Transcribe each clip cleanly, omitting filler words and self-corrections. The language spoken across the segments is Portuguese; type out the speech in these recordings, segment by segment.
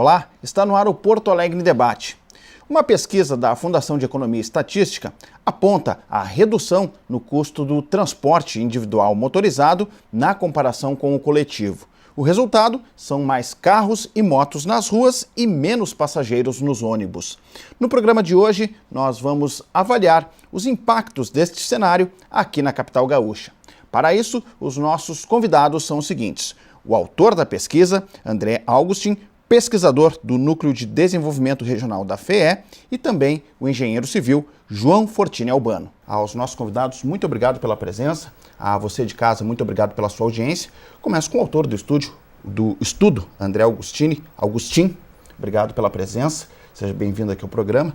Olá, está no ar o Porto Alegre em Debate. Uma pesquisa da Fundação de Economia e Estatística aponta a redução no custo do transporte individual motorizado na comparação com o coletivo. O resultado são mais carros e motos nas ruas e menos passageiros nos ônibus. No programa de hoje, nós vamos avaliar os impactos deste cenário aqui na capital gaúcha. Para isso, os nossos convidados são os seguintes: o autor da pesquisa, André Augustin, pesquisador do Núcleo de Desenvolvimento Regional da FEE, e também o engenheiro civil João Fortini Albano. Aos nossos convidados, muito obrigado pela presença. A você de casa, muito obrigado pela sua audiência. Começo com o autor do estudo, André Augustin. Obrigado pela presença. Seja bem-vindo aqui ao programa.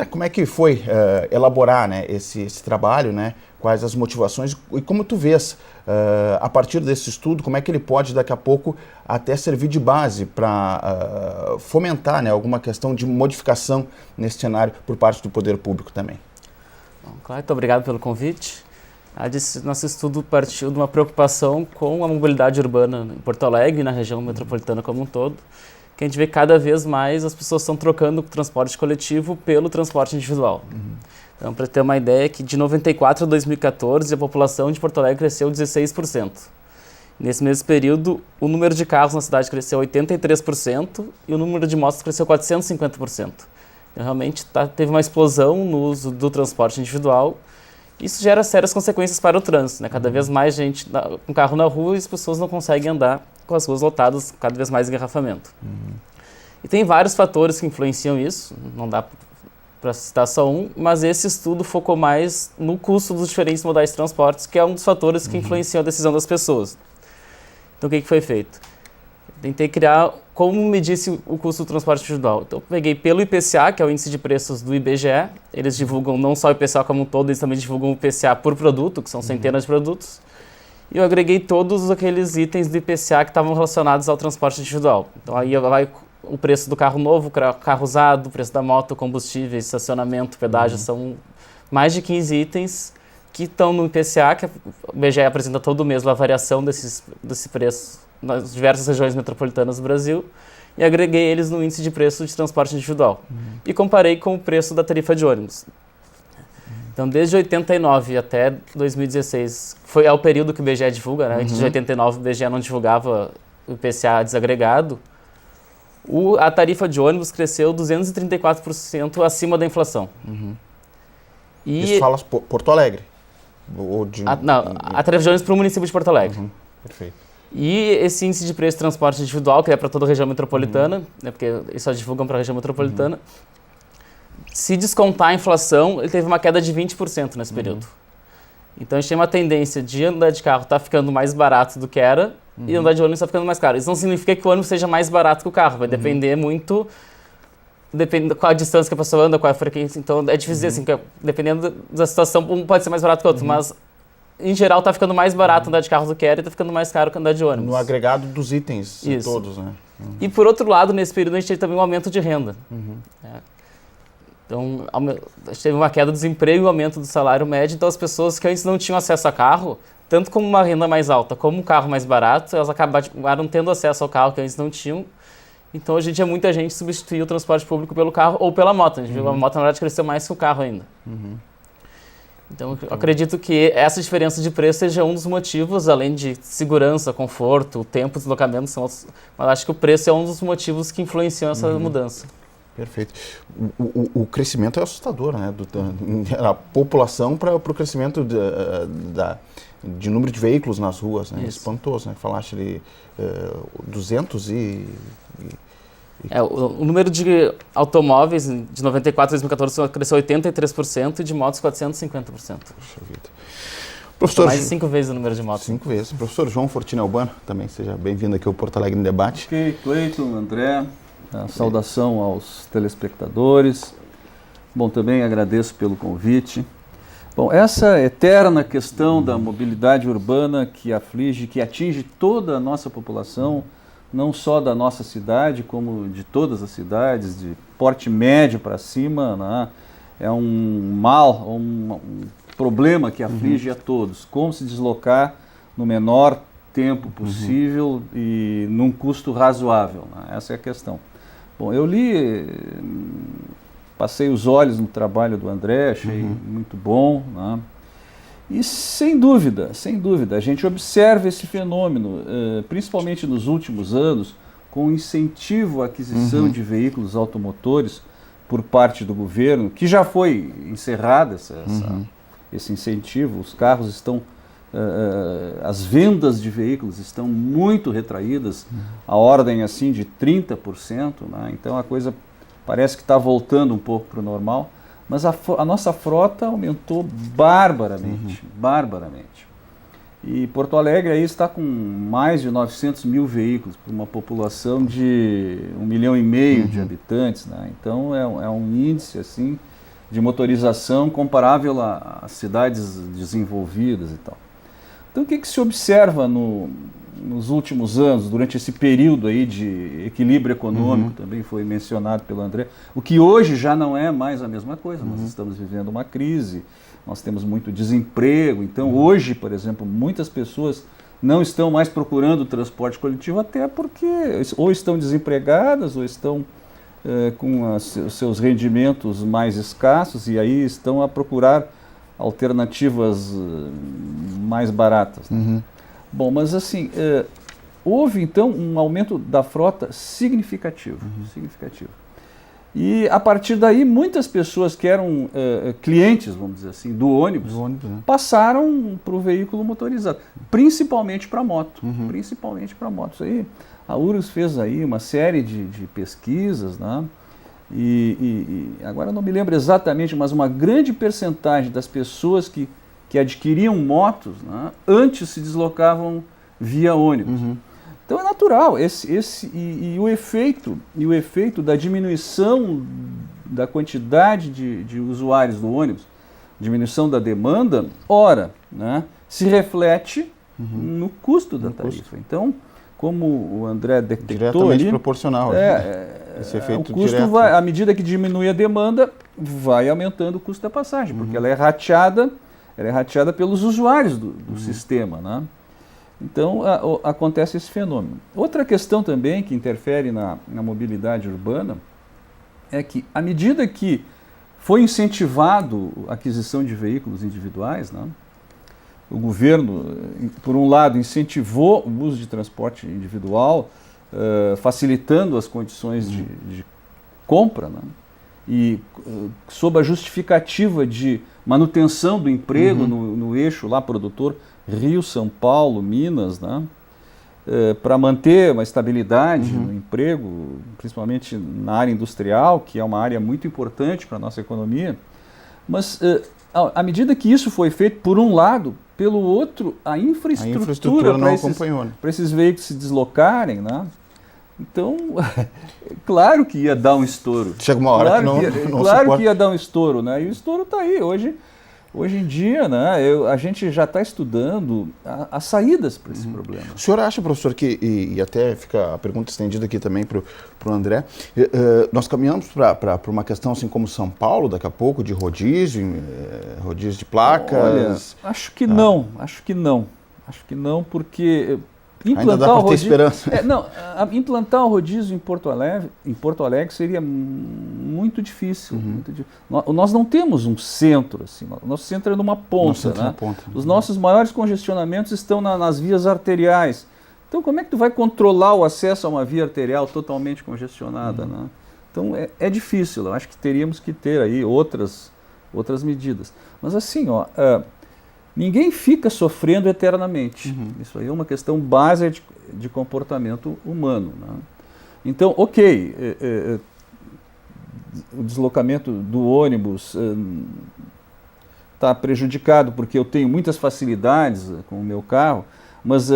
Como é que foi elaborar, esse trabalho, quais as motivações e como tu vês, a partir desse estudo, como é que ele pode daqui a pouco até servir de base para fomentar alguma questão de modificação nesse cenário por parte do poder público também? Bom, claro, muito obrigado pelo convite. Nosso estudo partiu de uma preocupação com a mobilidade urbana em Porto Alegre e na região metropolitana como um todo, que a gente vê cada vez mais as pessoas estão trocando o transporte coletivo pelo transporte individual. Então, para ter uma ideia, que de 94 a 2014, a população de Porto Alegre cresceu 16%. Nesse mesmo período, o número de carros na cidade cresceu 83% e o número de motos cresceu 450%. Então, realmente teve uma explosão no uso do transporte individual. Isso gera sérias consequências para o trânsito, Cada vez mais gente com carro na rua e as pessoas não conseguem andar com as ruas lotadas, cada vez mais engarrafamento. E tem vários fatores que influenciam isso, não dá para citar só um, mas esse estudo focou mais no custo dos diferentes modais de transportes, que é um dos fatores que influenciam a decisão das pessoas. Então, o que foi feito? Tentei criar como medisse o custo do transporte individual. Então, peguei pelo IPCA, que é o índice de preços do IBGE. Eles divulgam não só o IPCA como um todo, eles também divulgam o IPCA por produto, que são centenas de produtos. E eu agreguei todos aqueles itens do IPCA que estavam relacionados ao transporte individual. Então, aí vai o preço do carro novo, carro usado, o preço da moto, combustíveis, estacionamento, pedágio. São mais de 15 itens que estão no IPCA, que o IBGE apresenta todo mês a variação desse preço nas diversas regiões metropolitanas do Brasil, e agreguei eles no índice de preço de transporte individual. E comparei com o preço da tarifa de ônibus. Então, desde 89 até 2016, é o período que o IBGE divulga, Antes de 89, o IBGE não divulgava o IPCA desagregado. A tarifa de ônibus cresceu 234% acima da inflação. E isso fala Porto Alegre? A tarifa de ônibus para o município de Porto Alegre. Perfeito. E esse índice de preço de transporte individual, que é para toda a região metropolitana, porque eles só divulgam para a região metropolitana, se descontar a inflação, ele teve uma queda de 20% nesse período. Então, a gente tem uma tendência de andar de carro tá ficando mais barato do que era, e andar de ônibus está ficando mais caro. Isso não significa que o ônibus seja mais barato que o carro, vai depender muito, depende qual a distância que a pessoa anda, qual a frequência. Então, é difícil dizer assim, dependendo da situação, um pode ser mais barato que o outro, mas em geral está ficando mais barato andar de carro do que era e está ficando mais caro que andar de ônibus. No agregado dos itens todos, E por outro lado, nesse período a gente teve também um aumento de renda. Então, a gente teve uma queda do desemprego e um aumento do salário médio, então as pessoas que antes não tinham acesso a carro, tanto como uma renda mais alta como um carro mais barato, elas acabaram tendo acesso ao carro que antes não tinham. Então, hoje em dia, muita gente substituiu o transporte público pelo carro ou pela moto. A gente viu a moto, na verdade, cresceu mais que o carro ainda. Então, eu acredito que essa diferença de preço seja um dos motivos, além de segurança, conforto, tempo de deslocamento, mas acho que o preço é um dos motivos que influenciam essa mudança. Perfeito. O crescimento é assustador, a população para o crescimento de número de veículos nas ruas, espantoso, Falaste ali 200 o número de automóveis de 94 a 2014 cresceu 83% e de motos 450%. Puxa vida. Professor, mais de 5 vezes o número de motos. 5 vezes. Professor João Fortini Albano, também seja bem-vindo aqui ao Porto Alegre em Debate. Ok, Cleiton, André, saudação aos telespectadores. Bom, também agradeço pelo convite. Bom, essa eterna questão da mobilidade urbana que atinge toda a nossa população, não só da nossa cidade, como de todas as cidades, de porte médio para cima, é um mal, um problema que aflige a todos. Como se deslocar no menor tempo possível e num custo razoável, Essa é a questão. Bom, eu li, passei os olhos no trabalho do André, achei muito bom, né? E sem dúvida, a gente observa esse fenômeno, principalmente nos últimos anos, com o incentivo à aquisição de veículos automotores por parte do governo, que já foi encerrado esse incentivo, os carros estão, as vendas de veículos estão muito retraídas, a ordem assim de 30%, né? Então a coisa parece que está voltando um pouco para o normal, mas a nossa frota aumentou barbaramente. E Porto Alegre aí está com mais de 900 mil veículos, por uma população de 1,5 milhão de habitantes, né? Então é um índice assim, de motorização comparável às cidades desenvolvidas e tal. Então o que se observa nos últimos anos, durante esse período aí de equilíbrio econômico, também foi mencionado pelo André, o que hoje já não é mais a mesma coisa, nós estamos vivendo uma crise, nós temos muito desemprego, então hoje, por exemplo, muitas pessoas não estão mais procurando o transporte coletivo até porque ou estão desempregadas ou estão com os seus rendimentos mais escassos e aí estão a procurar alternativas mais baratas, né? Bom, mas assim, houve então um aumento da frota significativo, significativo. E a partir daí muitas pessoas que eram clientes, vamos dizer assim, do ônibus, né? Passaram para o veículo motorizado, principalmente para moto, principalmente para motos. Aí a URGS fez aí uma série de pesquisas, né? E agora não me lembro exatamente, mas uma grande percentagem das pessoas que adquiriam motos, né, antes se deslocavam via ônibus. Então é natural, o efeito da diminuição da quantidade de usuários do ônibus, diminuição da demanda, ora, né, se reflete no custo da tarifa. Então, como o André detectou diretamente ali, proporcional. Esse efeito o custo direto. vai, à medida que diminui a demanda, vai aumentando o custo da passagem, porque ela é rateada pelos usuários do sistema, né? Então acontece esse fenômeno. Outra questão também que interfere na mobilidade urbana é que à medida que foi incentivado a aquisição de veículos individuais, né? O governo, por um lado, incentivou o uso de transporte individual, facilitando as condições de compra, né? E sob a justificativa de manutenção do emprego no eixo lá produtor Rio, São Paulo, Minas, né? Para manter uma estabilidade no emprego, principalmente na área industrial, que é uma área muito importante para a nossa economia. Mas à medida que isso foi feito, por um lado, pelo outro, a infraestrutura para esses veículos se deslocarem, né? Então, claro que ia dar um estouro. Chega uma hora claro que ia dar um estouro, né? E o estouro está aí. Hoje em dia, né, a gente já está estudando as saídas para esse problema. O senhor acha, professor, que, e até fica a pergunta estendida aqui também para o André, nós caminhamos para uma questão assim como São Paulo, daqui a pouco, de rodízio de placas? Olha, acho que não, porque ainda dá para ter esperança. Implantar o rodízio em Porto Alegre seria muito difícil. Nós não temos um centro, assim, o nosso centro é numa ponta. Né? Os nossos maiores congestionamentos estão nas vias arteriais. Então como é que tu vai controlar o acesso a uma via arterial totalmente congestionada? Né? Então é difícil, eu acho que teríamos que ter aí outras medidas. Mas assim, ninguém fica sofrendo eternamente. Isso aí é uma questão básica de comportamento humano. Né? Então, ok, o deslocamento do ônibus está prejudicado porque eu tenho muitas facilidades com o meu carro, mas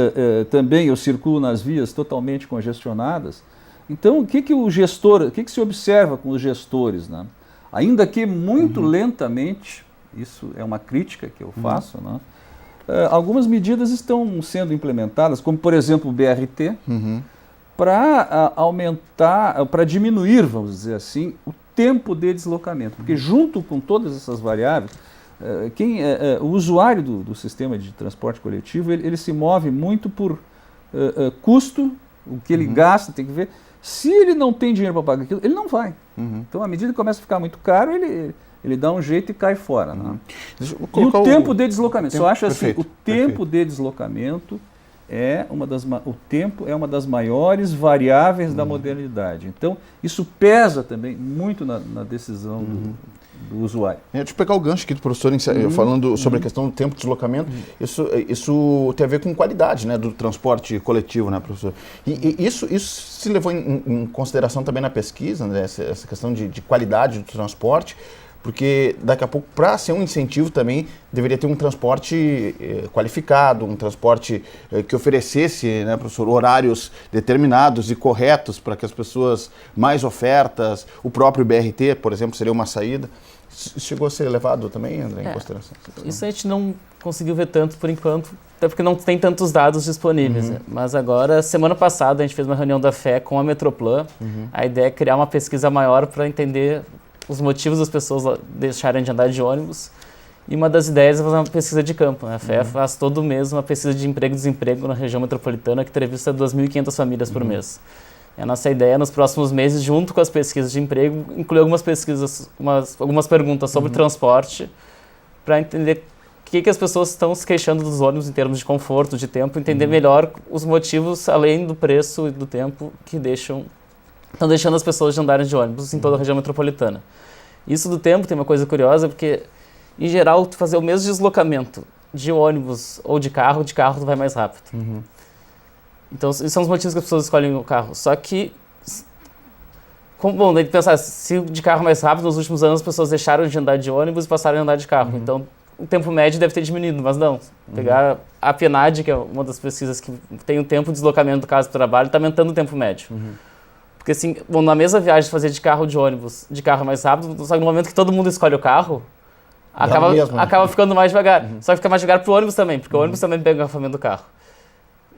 também eu circulo nas vias totalmente congestionadas. Então, o que se observa com os gestores? Né? Ainda que muito lentamente, isso é uma crítica que eu faço, né? Algumas medidas estão sendo implementadas, como por exemplo o BRT, para aumentar, para diminuir, vamos dizer assim, o tempo de deslocamento. Porque junto com todas essas variáveis, o usuário do sistema de transporte coletivo, ele se move muito por custo, o que ele gasta, tem que ver, Se ele não tem dinheiro para pagar aquilo, ele não vai. Então, à medida que começa a ficar muito caro, ele dá um jeito e cai fora. Né? E o tempo de deslocamento. Só acho assim, o tempo de deslocamento o tempo é uma das maiores variáveis da modernidade. Então, isso pesa também muito na decisão do usuário. Deixa eu pegar o gancho aqui do professor falando sobre a questão do tempo de deslocamento. Isso tem a ver com qualidade, né, do transporte coletivo, né, professor? E isso se levou em consideração também na pesquisa, né, essa questão de qualidade do transporte, porque daqui a pouco, para ser um incentivo também, deveria ter um transporte qualificado, um transporte que oferecesse, né, professor, horários determinados e corretos para que as pessoas, mais ofertas, o próprio BRT, por exemplo, seria uma saída. Chegou a ser levado também, André, em consideração? Isso a gente não conseguiu ver tanto por enquanto, até porque não tem tantos dados disponíveis. Né? Mas agora, semana passada, a gente fez uma reunião da FE com a Metroplan. A ideia é criar uma pesquisa maior para entender os motivos das pessoas deixarem de andar de ônibus. E uma das ideias é fazer uma pesquisa de campo. Né? A FE faz todo mês uma pesquisa de emprego e desemprego na região metropolitana, que entrevista 2.500 famílias por mês. E a nossa ideia é, nos próximos meses, junto com as pesquisas de emprego, incluir algumas pesquisas, algumas perguntas sobre transporte, para entender o que as pessoas estão se queixando dos ônibus em termos de conforto, de tempo, entender melhor os motivos, além do preço e do tempo, que estão deixando as pessoas de andarem de ônibus em toda a região metropolitana. Isso do tempo tem uma coisa curiosa, porque, em geral, tu fazer o mesmo deslocamento de ônibus ou de carro tu vai mais rápido. Então, esses são os motivos que as pessoas escolhem o carro. Só que, bom, daí pensar, se de carro mais rápido, nos últimos anos as pessoas deixaram de andar de ônibus e passaram a andar de carro. Então, o tempo médio deve ter diminuído, mas não. Pegar a PNAD, que é uma das pesquisas que tem o tempo de deslocamento do casa para o trabalho, está aumentando o tempo médio. Porque assim, bom, na mesma viagem de fazer de carro de ônibus, de carro mais rápido, só que no momento que todo mundo escolhe o carro, acaba ficando mais devagar. Só que fica mais devagar pro ônibus também, porque o ônibus também pega o engarrafamento do carro.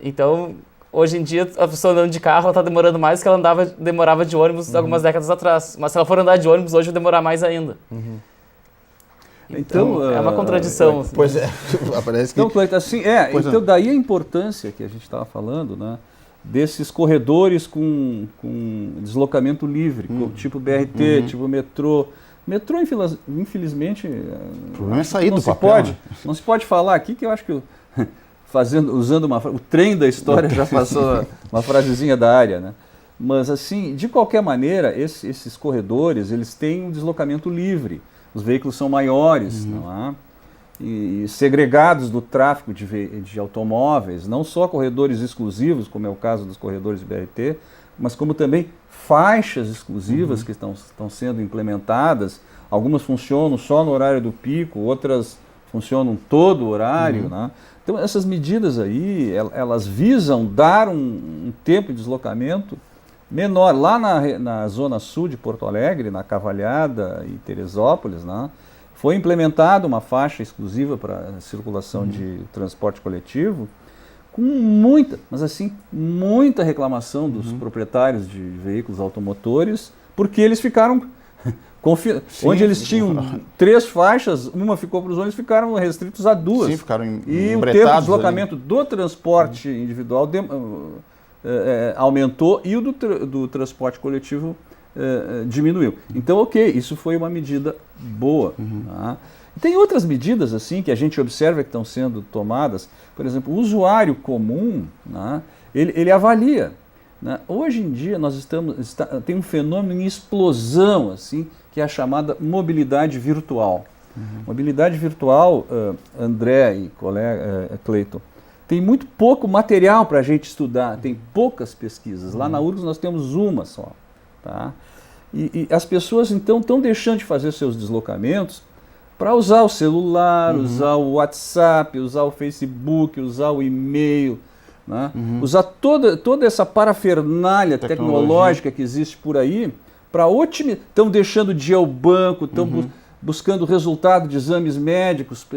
Então, hoje em dia, a pessoa andando de carro, ela está demorando mais que ela demorava de ônibus algumas décadas atrás. Mas se ela for andar de ônibus, hoje vai demorar mais ainda. Então, é uma contradição. Assim. Pois é, parece que... Então, Cleiton, assim, então daí a importância que a gente estava falando, né, desses corredores com deslocamento livre, tipo BRT, tipo metrô. Metrô, infelizmente, o problema é sair do papel. Não se pode falar aqui, que eu acho que usando o trem da história já passou uma frasezinha da área, né? Mas assim, de qualquer maneira, esses corredores, eles têm um deslocamento livre. Os veículos são maiores, não é? E segregados do tráfego de automóveis, não só corredores exclusivos, como é o caso dos corredores de BRT, mas como também faixas exclusivas que estão sendo implementadas. Algumas funcionam só no horário do pico, outras funcionam todo o horário, né? Então essas medidas aí, elas visam dar um tempo de deslocamento menor. Lá na zona sul de Porto Alegre, na Cavalhada e Teresópolis, né, foi implementada uma faixa exclusiva para circulação de transporte coletivo, com muita reclamação dos proprietários de veículos automotores, porque eles ficaram... onde eles tinham 3 faixas, uma ficou para os ônibus, ficaram restritos a 2. Sim, ficaram e o tempo de deslocamento do transporte individual aumentou e o do transporte coletivo diminuiu. Então, ok, isso foi uma medida boa. Tá? Tem outras medidas assim que a gente observa que estão sendo tomadas. Por exemplo, o usuário comum, né, ele avalia. Né? Hoje em dia tem um fenômeno em explosão, assim, que é a chamada mobilidade virtual. Mobilidade virtual, André e colega Cleiton, tem muito pouco material para a gente estudar, tem poucas pesquisas. Lá na URGS nós temos uma só. Tá? E as pessoas então estão deixando de fazer seus deslocamentos para usar o celular, usar o WhatsApp, usar o Facebook, usar o e-mail, né? Usar toda essa parafernália tecnológica que existe por aí para otimizar. Estão deixando de ir ao banco, estão buscando resultado de exames médicos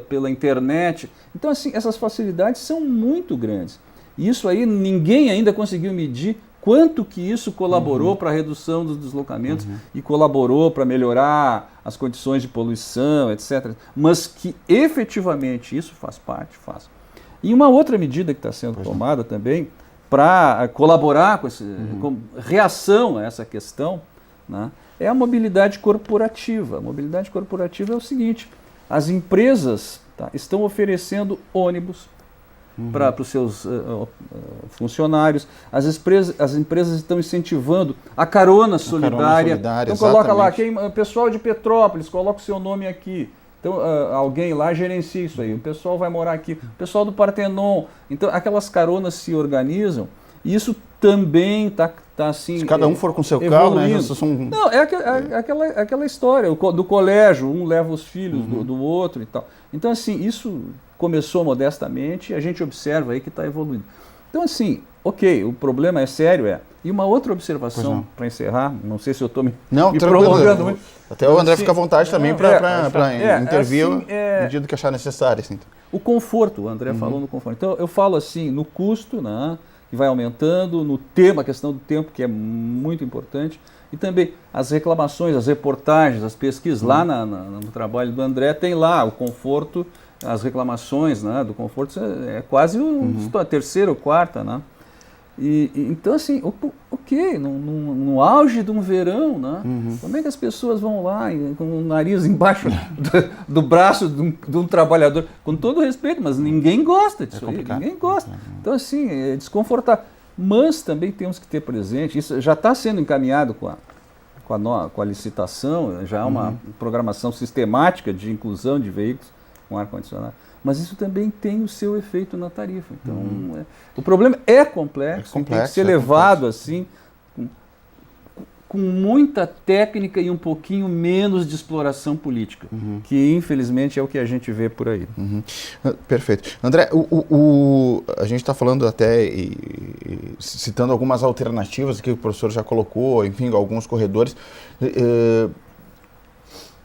pela internet. Então, assim, essas facilidades são muito grandes. E isso aí ninguém ainda conseguiu medir quanto que isso colaborou para a redução dos deslocamentos e colaborou para melhorar as condições de poluição, etc. Mas que efetivamente isso faz parte, faz. E uma outra medida que está sendo tomada também para colaborar com com reação a essa questão, né, é a mobilidade corporativa. A mobilidade corporativa é o seguinte: as empresas, tá, estão oferecendo ônibus para os seus funcionários, as empresas estão incentivando a carona solidária. Então coloca lá, o pessoal de Petrópolis, coloca o seu nome aqui. Então alguém lá gerencia isso aí, o pessoal vai morar aqui, o pessoal do Partenon. Então aquelas caronas se organizam e isso também está assim. Se cada um for com seu carro, né? Não, é aquela história do colégio, um leva os filhos do outro e tal. Então assim, isso começou modestamente e a gente observa aí que está evoluindo. Então assim, ok, o problema é sério, E uma outra observação para encerrar, não sei se eu estou me prolongando muito. Até o André fica à vontade também para intervir na medida que achar necessário. Assim. O conforto, o André falou no conforto. Então eu falo assim, no custo, né, que vai aumentando, no tempo, a questão do tempo, que é muito importante, e também as reclamações, as reportagens, as pesquisas, lá no trabalho do André, tem lá o conforto, as reclamações, né, do conforto, é quase a terceira ou quarta, né? Então, assim, ok, no auge de um verão, né? Como é que as pessoas vão lá com o nariz embaixo do braço de um trabalhador? Com todo respeito, mas ninguém gosta disso aí, ninguém gosta. Então, assim, é desconfortável. Mas também temos que ter presente, isso já está sendo encaminhado com a licitação, já há uma programação sistemática de inclusão de veículos com ar-condicionado. Mas isso também tem o seu efeito na tarifa. Então, o problema é complexo, tem que ser levado assim, com muita técnica e um pouquinho menos de exploração política, que infelizmente é o que a gente vê por aí. Perfeito. André, a gente está falando até, citando algumas alternativas que o professor já colocou, enfim, alguns corredores.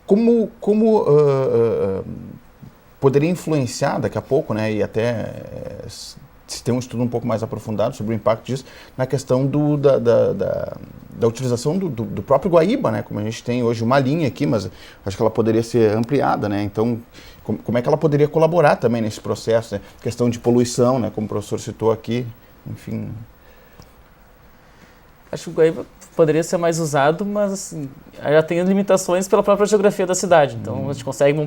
Como poderia influenciar daqui a pouco, né, e até se tem um estudo um pouco mais aprofundado sobre o impacto disso, na questão da utilização do próprio Guaíba, né, como a gente tem hoje uma linha aqui, mas acho que ela poderia ser ampliada, né, então como é que ela poderia colaborar também nesse processo, né, questão de poluição, né, como o professor citou aqui, enfim. Acho que o Guaíba poderia ser mais usado, mas assim, já tem limitações pela própria geografia da cidade. Então a gente consegue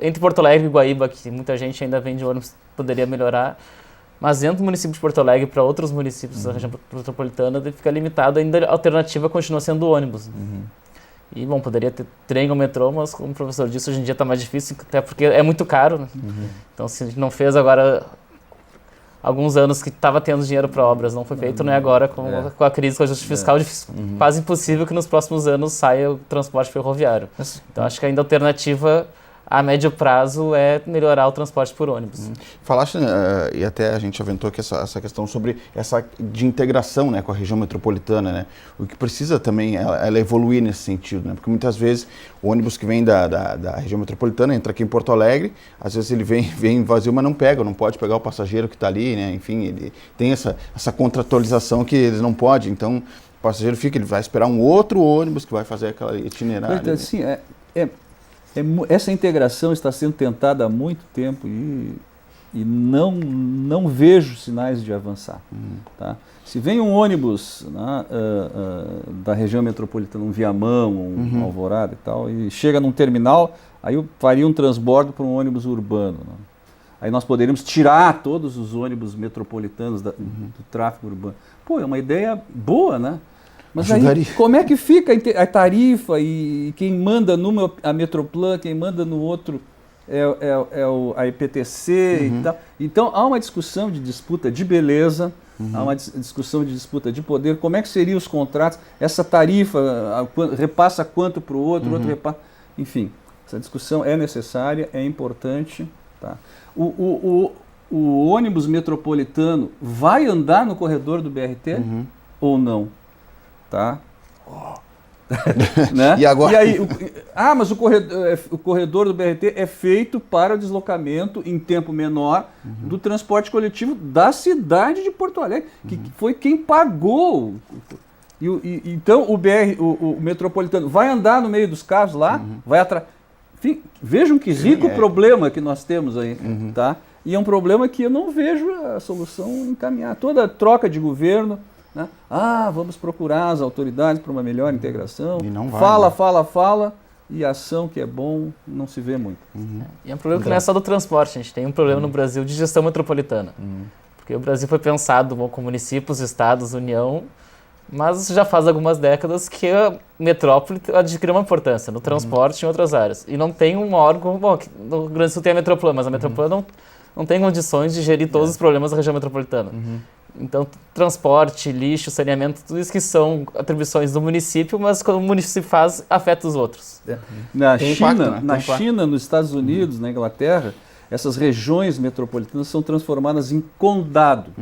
entre Porto Alegre e Guaíba, que muita gente ainda vem de ônibus, poderia melhorar, mas dentro do município de Porto Alegre para outros municípios da região metropolitana fica limitado, ainda a alternativa continua sendo o ônibus. E bom, poderia ter trem ou metrô, mas como o professor disse, hoje em dia está mais difícil, até porque é muito caro, né? Então se a gente não fez agora alguns anos que estava tendo dinheiro para obras, não foi feito, não é agora com a crise, com o ajuste fiscal, quase impossível que nos próximos anos saia o transporte ferroviário. Então acho que ainda a alternativa a médio prazo é melhorar o transporte por ônibus. Falaste, e até a gente aventou aqui essa questão sobre de integração, né, com a região metropolitana, né? O que precisa também ela evoluir nesse sentido, né? Porque muitas vezes o ônibus que vem da região metropolitana entra aqui em Porto Alegre, às vezes ele vem vazio, mas não pode pegar o passageiro que está ali, né? Enfim, ele tem essa contratualização que ele não pode, então o passageiro ele vai esperar um outro ônibus que vai fazer aquela itinerária. Então, assim, essa integração está sendo tentada há muito tempo e não vejo sinais de avançar. Tá? Se vem um ônibus, né, da região metropolitana, um Viamão, um Alvorada e tal, e chega num terminal, aí eu faria um transbordo para um ônibus urbano. Né? Aí nós poderíamos tirar todos os ônibus metropolitanos do tráfego urbano. Pô, é uma ideia boa, né? Mas aí, como é que fica a tarifa e quem manda numa a Metroplan, quem manda no outro a IPTC e tal. Então há uma discussão de disputa de beleza, há uma discussão de disputa de poder, como é que seriam os contratos, essa tarifa repassa quanto para o outro, outro repassa, enfim, essa discussão é necessária, é importante. Tá? O ônibus metropolitano vai andar no corredor do BRT ou não? Tá? Né? E agora? E aí, mas o corredor do BRT é feito para o deslocamento em tempo menor do transporte coletivo da cidade de Porto Alegre, que foi quem pagou. Então o metropolitano vai andar no meio dos carros lá, vai atrás. Enfim, vejam que rico problema que nós temos aí. Tá? E é um problema que eu não vejo a solução encaminhar. Toda troca de governo, né? Vamos procurar as autoridades para uma melhor integração. E não vai, fala, e a ação que é bom não se vê muito. E é um problema que não é só do transporte, a gente tem um problema no Brasil de gestão metropolitana. Porque o Brasil foi pensado com municípios, estados, União, mas já faz algumas décadas que a metrópole adquiriu uma importância no transporte e em outras áreas. E não tem um órgão... Bom, no Rio Grande do Sul tem a metrópole, mas a metrópole não tem condições de gerir todos os problemas da região metropolitana. Então, transporte, lixo, saneamento, tudo isso que são atribuições do município, mas quando o município faz, afeta os outros. Na Tem China, impacto, né? na Tem impacto. China, nos Estados Unidos, na Inglaterra, essas regiões metropolitanas são transformadas em condado,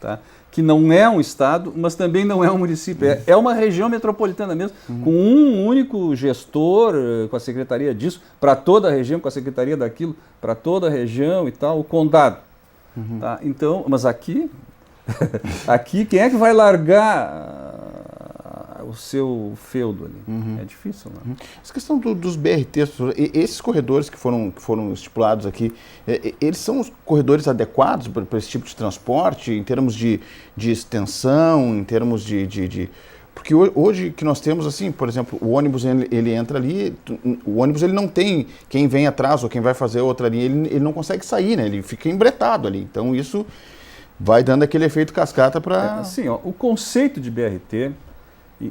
tá? Que não é um estado, mas também não é um município. É uma região metropolitana mesmo, com um único gestor, com a secretaria disso, para toda a região, com a secretaria daquilo, para toda a região e tal, o condado. Tá? Então, mas aqui, quem é que vai largar o seu feudo ali? É difícil, né? Essa questão dos BRTs, esses corredores que foram estipulados aqui, eles são os corredores adequados para esse tipo de transporte, em termos de extensão, em termos de... Porque hoje que nós temos, assim, por exemplo, o ônibus ele entra ali, o ônibus ele não tem quem vem atrás ou quem vai fazer outra linha, ele não consegue sair, né? Ele fica embretado ali. Então isso vai dando aquele efeito cascata para... Assim, ó, o conceito de BRT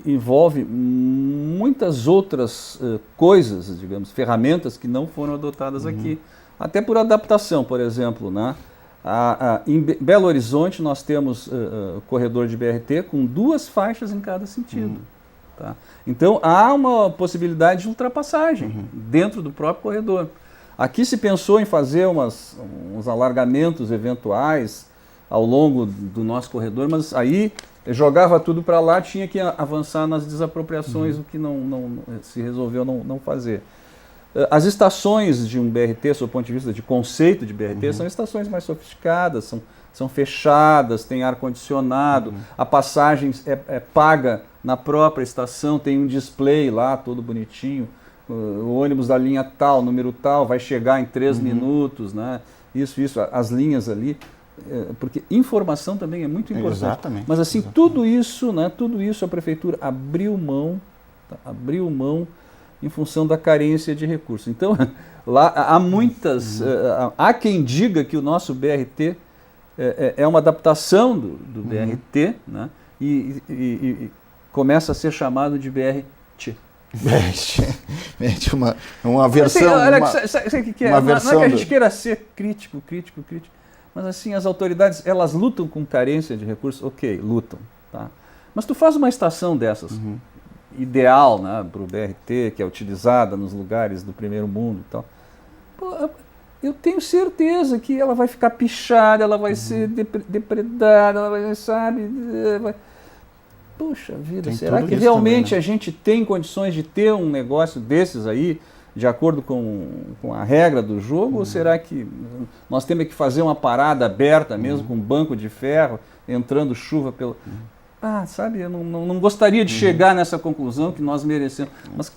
envolve muitas outras coisas, digamos, ferramentas que não foram adotadas aqui, até por adaptação, por exemplo, né? Em Belo Horizonte nós temos corredor de BRT com 2 faixas em cada sentido. Tá? Então há uma possibilidade de ultrapassagem dentro do próprio corredor. Aqui se pensou em fazer uns alargamentos eventuais ao longo do nosso corredor, mas aí jogava tudo para lá, tinha que avançar nas desapropriações, o que não se resolveu não fazer. As estações de um BRT, sob o ponto de vista de conceito de BRT, são estações mais sofisticadas, são fechadas, tem ar-condicionado, a passagem é paga na própria estação, tem um display lá, todo bonitinho, o ônibus da linha tal, número tal, vai chegar em 3 minutos, né? Isso, as linhas ali, porque informação também é muito importante. Exatamente. Mas assim, tudo isso a prefeitura abriu mão em função da carência de recursos. Então, lá há muitas... há quem diga que o nosso BRT é uma adaptação do BRT, né? E começa a ser chamado de BRT. uma versão... Sabe o que é? Não é que a gente queira ser crítico, mas assim, as autoridades, elas lutam com carência de recursos? Ok, lutam. Tá? Mas tu faz uma estação dessas... ideal, né, para o BRT, que é utilizada nos lugares do primeiro mundo e tal. Pô, eu tenho certeza que ela vai ficar pichada, ela vai ser depredada, ela vai, sabe... Puxa vida, será que realmente também, né? A gente tem condições de ter um negócio desses aí, de acordo com a regra do jogo, ou será que nós temos que fazer uma parada aberta mesmo, com um banco de ferro, entrando chuva pelo... sabe, eu não gostaria de chegar nessa conclusão que nós merecemos. Mas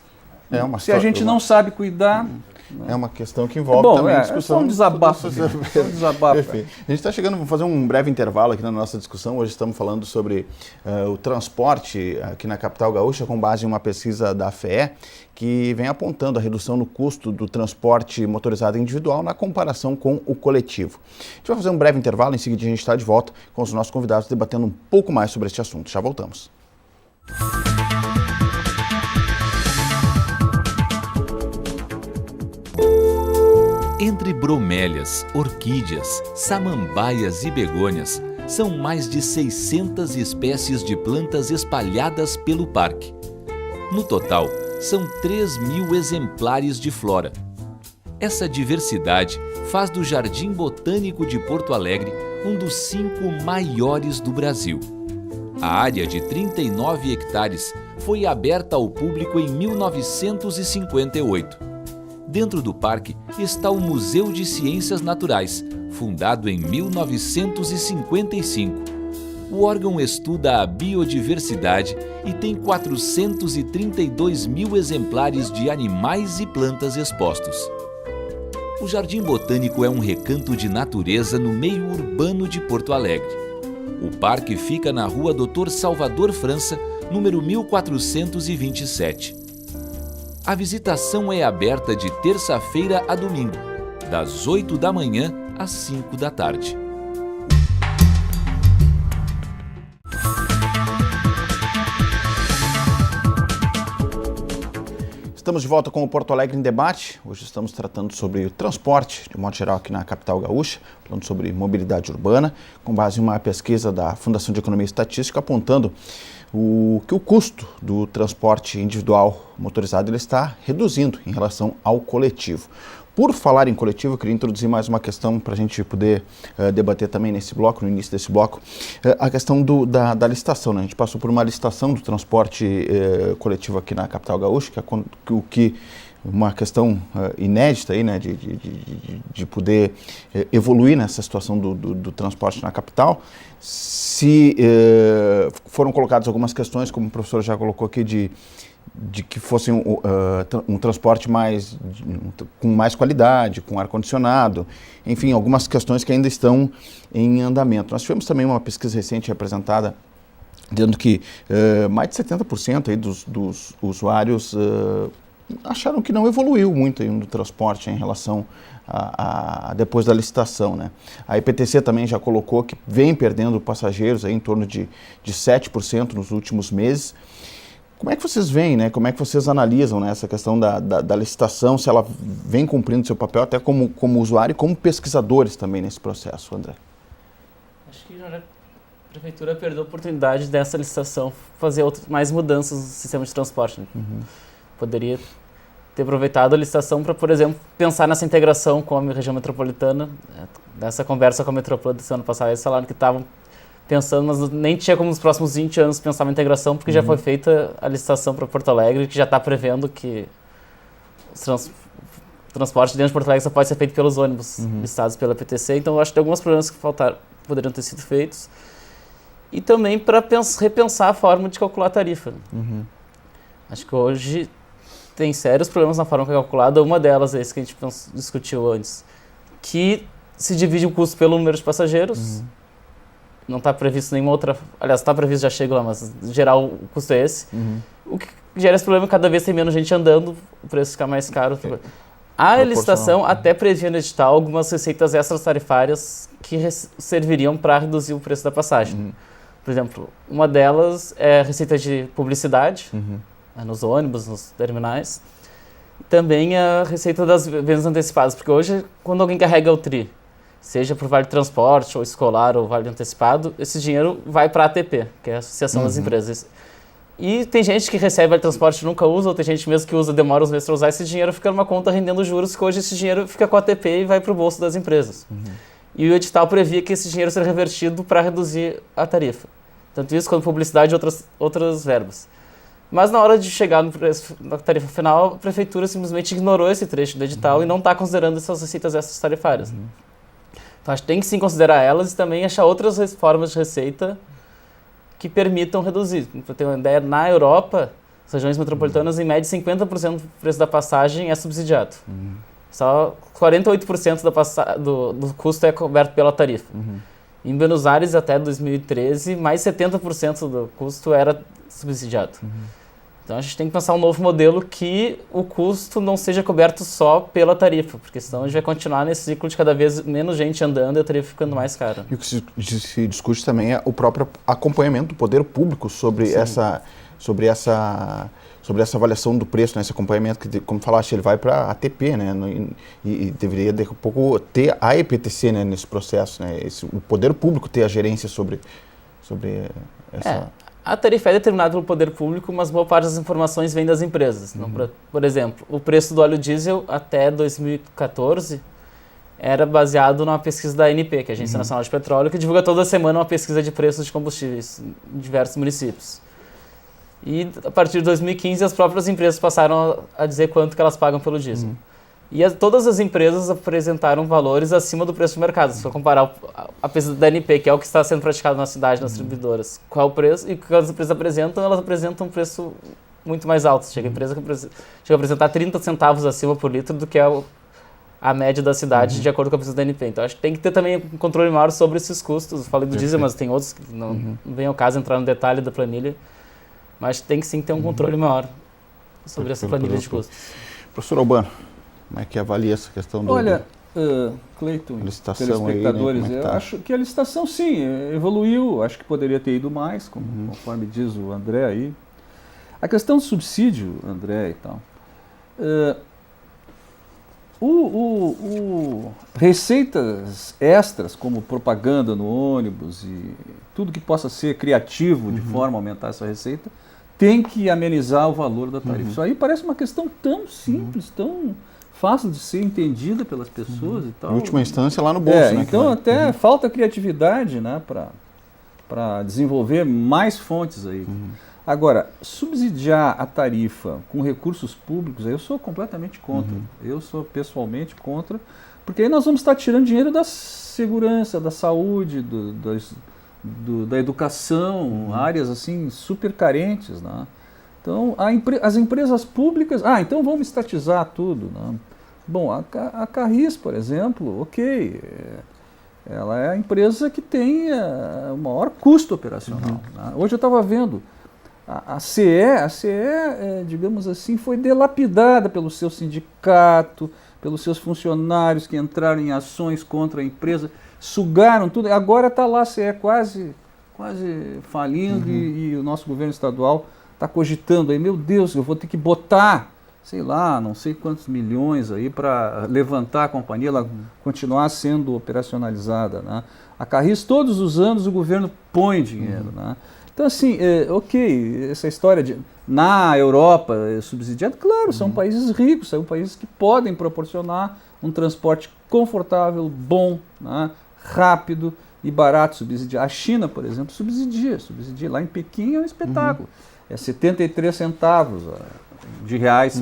se a gente não sabe cuidar... É uma questão que envolve também a discussão. É um desabafo. Perfeito. A gente está chegando, vamos fazer um breve intervalo aqui na nossa discussão. Hoje estamos falando sobre o transporte aqui na capital gaúcha, com base em uma pesquisa da FEE, que vem apontando a redução no custo do transporte motorizado individual na comparação com o coletivo. A gente vai fazer um breve intervalo, em seguida a gente está de volta com os nossos convidados debatendo um pouco mais sobre este assunto. Já voltamos. Entre bromélias, orquídeas, samambaias e begônias, são mais de 600 espécies de plantas espalhadas pelo parque. No total, são 3.000 exemplares de flora. Essa diversidade faz do Jardim Botânico de Porto Alegre um dos 5 maiores do Brasil. A área de 39 hectares foi aberta ao público em 1958. Dentro do parque está o Museu de Ciências Naturais, fundado em 1955. O órgão estuda a biodiversidade e tem 432.000 exemplares de animais e plantas expostos. O Jardim Botânico é um recanto de natureza no meio urbano de Porto Alegre. O parque fica na rua Dr. Salvador França, número 1427. A visitação é aberta de terça-feira a domingo, das 8 da manhã às 5 da tarde. Estamos de volta com o Porto Alegre em Debate. Hoje estamos tratando sobre o transporte, de modo geral, aqui na capital gaúcha, falando sobre mobilidade urbana, com base em uma pesquisa da Fundação de Economia e Estatística apontando que o custo do transporte individual motorizado ele está reduzindo em relação ao coletivo. Por falar em coletivo, eu queria introduzir mais uma questão para a gente poder debater também nesse bloco, no início desse bloco, a questão da licitação, né? A gente passou por uma licitação do transporte coletivo aqui na capital gaúcha, que uma questão inédita aí, né, de poder evoluir nessa situação do transporte na capital. Foram colocadas algumas questões, como o professor já colocou aqui, de que fosse um transporte com mais qualidade, com ar-condicionado, enfim, algumas questões que ainda estão em andamento. Nós tivemos também uma pesquisa recente apresentada, dizendo que mais de 70% aí dos usuários acharam que não evoluiu muito aí no transporte em relação a depois da licitação, né? A IPTC também já colocou que vem perdendo passageiros aí em torno de 7% nos últimos meses. Como é que vocês veem, né? Como é que vocês analisam, né, essa questão da licitação, se ela vem cumprindo seu papel até como usuário e como pesquisadores também nesse processo, André? Acho que a prefeitura perdeu a oportunidade dessa licitação fazer mais mudanças no sistema de transporte, né? Poderia ter aproveitado a licitação para, por exemplo, pensar nessa integração com a região metropolitana. Nessa conversa com a metrópole do ano passado, eles falaram que estavam pensando, mas nem tinha como nos próximos 20 anos pensar uma integração, porque já foi feita a licitação para Porto Alegre, que já está prevendo que o transporte dentro de Porto Alegre só pode ser feito pelos ônibus listados pela PTC. Então, eu acho que tem alguns problemas que poderiam ter sido feitos. E também para repensar a forma de calcular a tarifa. Acho que hoje tem sérios problemas na forma que é calculada. Uma delas é esse que a gente discutiu antes, que se divide o custo pelo número de passageiros. Não está previsto nenhuma outra... Aliás, está previsto, já chego lá, mas em geral o custo é esse. O que gera esse problema, cada vez tem menos gente andando, o preço fica mais caro. A licitação até previa no edital algumas receitas extras tarifárias que serviriam para reduzir o preço da passagem. Por exemplo, uma delas é a receita de publicidade, nos ônibus, nos terminais. E também a receita das vendas antecipadas, porque hoje, quando alguém carrega o TRI, seja por vale transporte, ou escolar, ou vale antecipado, esse dinheiro vai para a ATP, que é a Associação das Empresas. E tem gente que recebe vale transporte e nunca usa, ou tem gente mesmo que usa, demora uns meses para usar, esse dinheiro fica numa conta rendendo juros, que hoje esse dinheiro fica com a ATP e vai para o bolso das empresas. E o edital previa que esse dinheiro seria revertido para reduzir a tarifa. Tanto isso quanto publicidade e outras verbas. Mas na hora de chegar na tarifa final, a prefeitura simplesmente ignorou esse trecho do edital e não está considerando essas receitas extras tarifárias. Então, acho que tem que sim considerar elas e também achar outras formas de receita que permitam reduzir. Para ter uma ideia, na Europa, as regiões metropolitanas, em média, 50% do preço da passagem é subsidiado. Só 48% do custo é coberto pela tarifa. Em Buenos Aires, até 2013, mais 70% do custo era subsidiado. Então a gente tem que pensar um novo modelo que o custo não seja coberto só pela tarifa, porque senão a gente vai continuar nesse ciclo de cada vez menos gente andando e a tarifa ficando mais cara. E o que se discute também é o próprio acompanhamento do poder público sobre essa avaliação do preço, né? Esse acompanhamento que, como falaste, ele vai para a ATP, né? E deveria daqui a pouco ter a EPTC, né, nesse processo, né? O poder público ter a gerência sobre essa... A tarifa é determinada pelo poder público, mas boa parte das informações vem das empresas. Então, por exemplo, o preço do óleo diesel até 2014 era baseado numa pesquisa da ANP, que é a Agência Nacional de Petróleo, que divulga toda semana uma pesquisa de preços de combustíveis em diversos municípios. E a partir de 2015 as próprias empresas passaram a dizer quanto que elas pagam pelo diesel. E todas as empresas apresentaram valores acima do preço do mercado. Se for comparar a pesquisa da ANP, que é o que está sendo praticado na cidade, nas distribuidoras, qual é o preço, e o que as empresas apresentam, elas apresentam um preço muito mais alto. Chega a empresa que chega a apresentar 30 centavos acima por litro do que é a média da cidade de acordo com a pesquisa da ANP. Então, acho que tem que ter também um controle maior sobre esses custos. Eu falei do diesel, mas tem outros que não vem ao caso entrar no detalhe da planilha. Mas tem que sim ter um controle maior sobre essa planilha de custos. Professor Albano, como é que avalia essa questão do... Olha, Cleiton, telespectadores, aí, né? eu acho que a licitação sim, evoluiu, acho que poderia ter ido mais, conforme diz o André aí. A questão do subsídio, André e tal, receitas extras, como propaganda no ônibus e tudo que possa ser criativo de forma a aumentar essa receita, tem que amenizar o valor da tarifa. Isso aí parece uma questão tão simples, tão fácil de ser entendida pelas pessoas e tal. Em última instância, lá no bolso, né? Então, até falta criatividade, né, para desenvolver mais fontes aí. Agora, subsidiar a tarifa com recursos públicos, eu sou completamente contra. Eu sou pessoalmente contra, porque aí nós vamos estar tirando dinheiro da segurança, da saúde, da educação, áreas assim super carentes, né? Então, as empresas públicas... então vamos estatizar tudo, né? Bom, a Carris, por exemplo, ok, ela é a empresa que tem o maior custo operacional. Né? Hoje eu estava vendo, a CE, digamos assim, foi delapidada pelo seu sindicato, pelos seus funcionários que entraram em ações contra a empresa, sugaram tudo, agora está lá a CE quase falindo e o nosso governo estadual está cogitando aí, meu Deus, eu vou ter que botar, sei lá, não sei quantos milhões aí para levantar a companhia, ela continuar sendo operacionalizada, né? A Carris, todos os anos o governo põe dinheiro, né? Então assim, ok, essa história de na Europa subsidiado, claro, são países ricos, são países que podem proporcionar um transporte confortável, bom, né? Rápido e barato, subsidiar. A China, por exemplo, subsidia lá em Pequim é um espetáculo. É 73 centavos de reais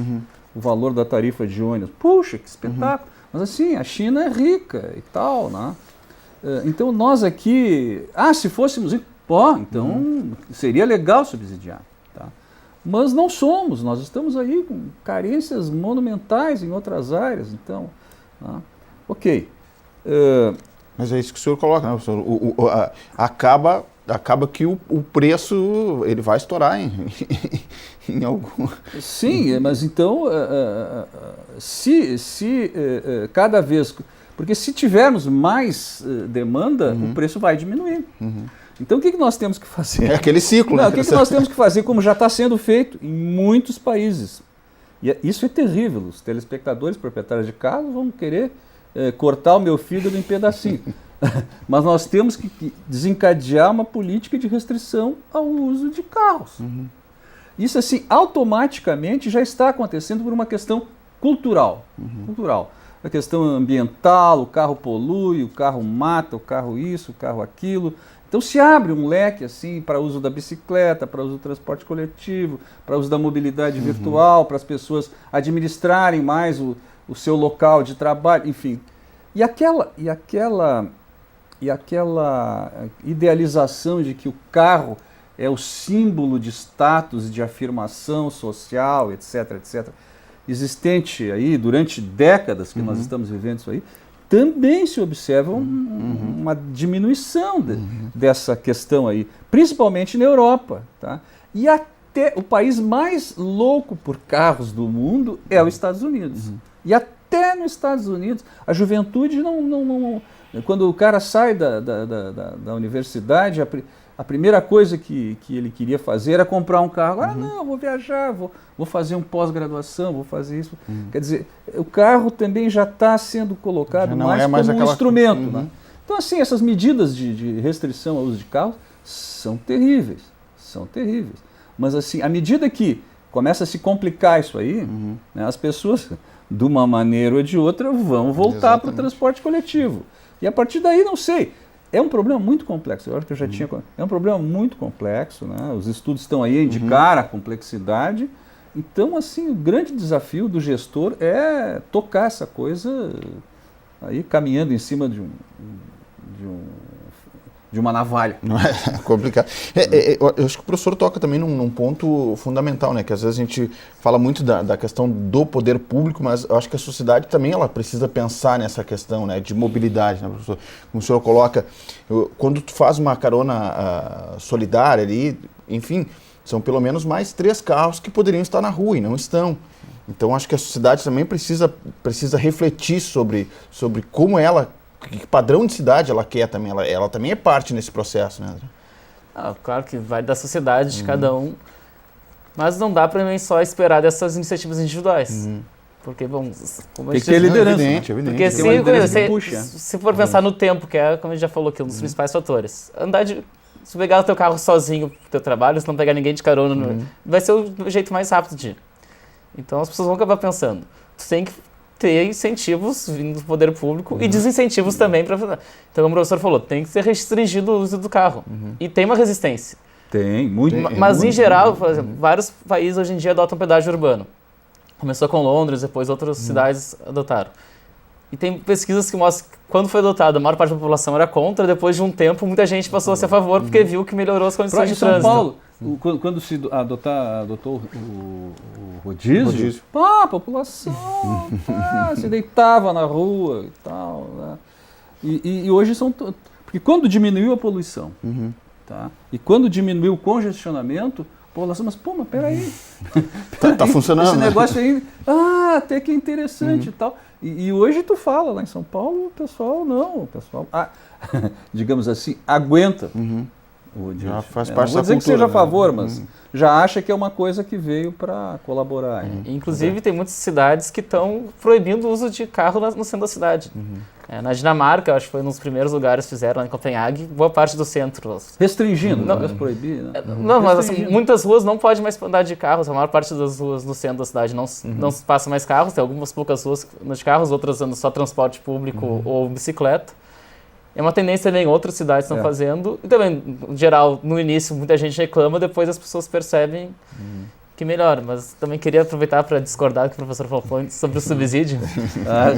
o valor da tarifa de ônibus. Puxa, que espetáculo! Mas assim, a China é rica e tal, né? Então nós aqui, se fôssemos, então seria legal subsidiar, tá? Mas não somos, nós estamos aí com carências monumentais em outras áreas, então, né? Ok. Mas é isso que o senhor coloca, né? Acaba que o preço ele vai estourar em algum... Sim, mas então, se cada vez... Porque se tivermos mais demanda, o preço vai diminuir. Então o que nós temos que fazer? É aquele ciclo. Não, o que nós temos que fazer, como já está sendo feito em muitos países? E isso é terrível. Os telespectadores, proprietários de carros, vão querer cortar o meu fígado em pedacinho. Mas nós temos que desencadear uma política de restrição ao uso de carros. Isso, assim, automaticamente já está acontecendo por uma questão cultural. A questão ambiental, o carro polui, o carro mata, o carro isso, o carro aquilo. Então se abre um leque assim para uso da bicicleta, para uso do transporte coletivo, para uso da mobilidade virtual, para as pessoas administrarem mais o seu local de trabalho, enfim. E aquela idealização de que o carro é o símbolo de status, de afirmação social, etc., existente aí durante décadas que nós estamos vivendo isso aí, também se observa uma diminuição dessa questão aí, principalmente na Europa, tá? E até o país mais louco por carros do mundo é os Estados Unidos. E até nos Estados Unidos, a juventude não quando o cara sai da universidade, a primeira coisa que ele queria fazer era comprar um carro. Agora não, vou viajar, vou fazer um pós-graduação, vou fazer isso. Quer dizer, o carro também já está sendo colocado mais como um instrumento. Né? Então, assim, essas medidas de restrição ao uso de carros são terríveis. Mas, assim, à medida que começa a se complicar isso aí, né, as pessoas, de uma maneira ou de outra, vão voltar para o transporte coletivo. E a partir daí, não sei, é um problema muito complexo. Eu acho que eu já tinha... É um problema muito complexo, né? Os estudos estão aí a indicar a complexidade. Então, assim, o grande desafio do gestor é tocar essa coisa aí caminhando em cima de um de uma navalha. Não é complicado. Eu acho que o professor toca também num ponto fundamental, né? Que às vezes a gente fala muito da questão do poder público, mas eu acho que a sociedade também ela precisa pensar nessa questão, né? De mobilidade, né, professor? Como o senhor coloca, quando tu faz uma carona solidária ali, enfim, são pelo menos mais 3 carros que poderiam estar na rua e não estão. Então acho que a sociedade também precisa refletir sobre como que padrão de cidade ela quer também. Ela também é parte nesse processo, né, André? Claro que vai da sociedade de cada um, mas não dá para mim só esperar dessas iniciativas individuais. Porque, bom, como tem que ter liderança. Evidente. Porque se for pensar no tempo, que é, como a gente já falou aqui, um dos principais fatores, se pegar o teu carro sozinho pro teu trabalho, se não pegar ninguém de carona, vai ser o jeito mais rápido de ir. Então as pessoas vão acabar pensando, tu tem que ter incentivos vindo do poder público e desincentivos também para fazer. Então, como o professor falou, tem que ser restringido o uso do carro. E tem uma resistência. Tem, muito. Mas, em geral, por exemplo, vários países hoje em dia adotam pedágio urbano. Começou com Londres, depois outras cidades adotaram. E tem pesquisas que mostram que quando foi adotado, a maior parte da população era contra, depois de um tempo, muita gente passou a ser a favor, porque viu que melhorou as condições de trânsito. São Paulo, quando se adotou o rodízio, a população se deitava na rua e tal. Né? E hoje são... Porque quando diminuiu a poluição, tá? E quando diminuiu o congestionamento, a população, mas peraí. Tá funcionando. Esse negócio aí, até que é interessante e tal. E hoje tu fala lá em São Paulo, o pessoal, digamos assim, aguenta. Já faz parte não vou da dizer cultura, que seja a né? favor, mas já acha que é uma coisa que veio para colaborar. Inclusive, tem muitas cidades que estão proibindo o uso de carro no centro da cidade. Na Dinamarca, acho que foi um dos primeiros lugares que fizeram, lá em Copenhague, boa parte do centro. Restringindo, talvez proibir, né? Não, mas assim, muitas ruas não pode mais andar de carros, a maior parte das ruas no centro da cidade não se passa mais carros, tem algumas poucas ruas de carros, outras andam só transporte público ou bicicleta. É uma tendência também, outras cidades estão fazendo, e também, em geral, no início muita gente reclama, depois as pessoas percebem que melhora, mas também queria aproveitar para discordar do que o professor falou sobre o subsídio,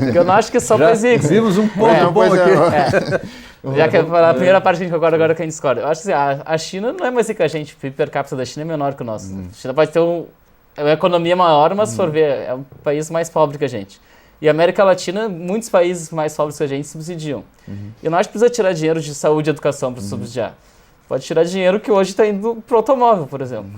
porque eu não acho que só faz isso. Vimos um ponto bom aqui. Já que a primeira parte que a gente concorda agora que a gente discorda. Eu acho que a China não é mais rica que a gente, o PIB per capita da China é menor que o nosso. A China pode ter uma economia maior, mas se for ver, é um país mais pobre que a gente. E a América Latina, muitos países mais pobres que a gente subsidiam. Eu não acho que precisa tirar dinheiro de saúde e educação para subsidiar. Pode tirar dinheiro que hoje está indo para o automóvel, por exemplo.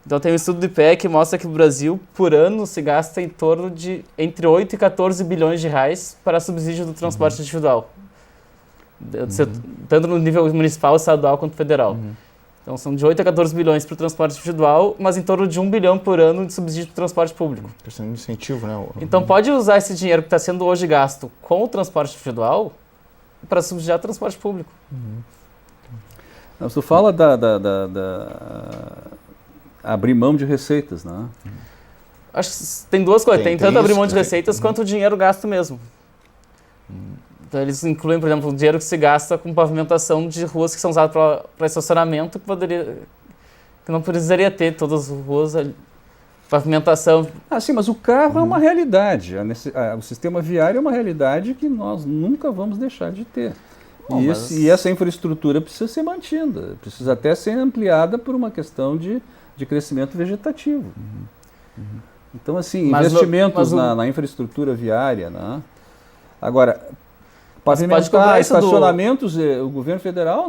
Então tem um estudo do IPEA que mostra que o Brasil, por ano, se gasta em torno de entre 8 e 14 bilhões de reais para subsídio do transporte individual. Tanto no nível municipal, estadual quanto federal. Então são de 8 a 14 bilhões para o transporte individual, mas em torno de 1 bilhão por ano de subsídio para o transporte público. Questão de incentivo, né? Então pode usar esse dinheiro que está sendo hoje gasto com o transporte individual para subsidiar o transporte público. Não, tu fala abrir mão de receitas, né? Acho que tem duas coisas. Tem tanto abrir mão de isso, receitas quanto o dinheiro gasto mesmo. Então eles incluem, por exemplo, o dinheiro que se gasta com pavimentação de ruas que são usadas para estacionamento, que não precisaria ter todas as ruas ali. Pavimentação. Sim, mas o carro é uma realidade. O sistema viário é uma realidade que nós nunca vamos deixar de ter. E essa infraestrutura precisa ser mantida, precisa até ser ampliada por uma questão de crescimento vegetativo. Então, assim, investimentos na infraestrutura viária, né? Agora, pavimentar estacionamentos, o governo federal,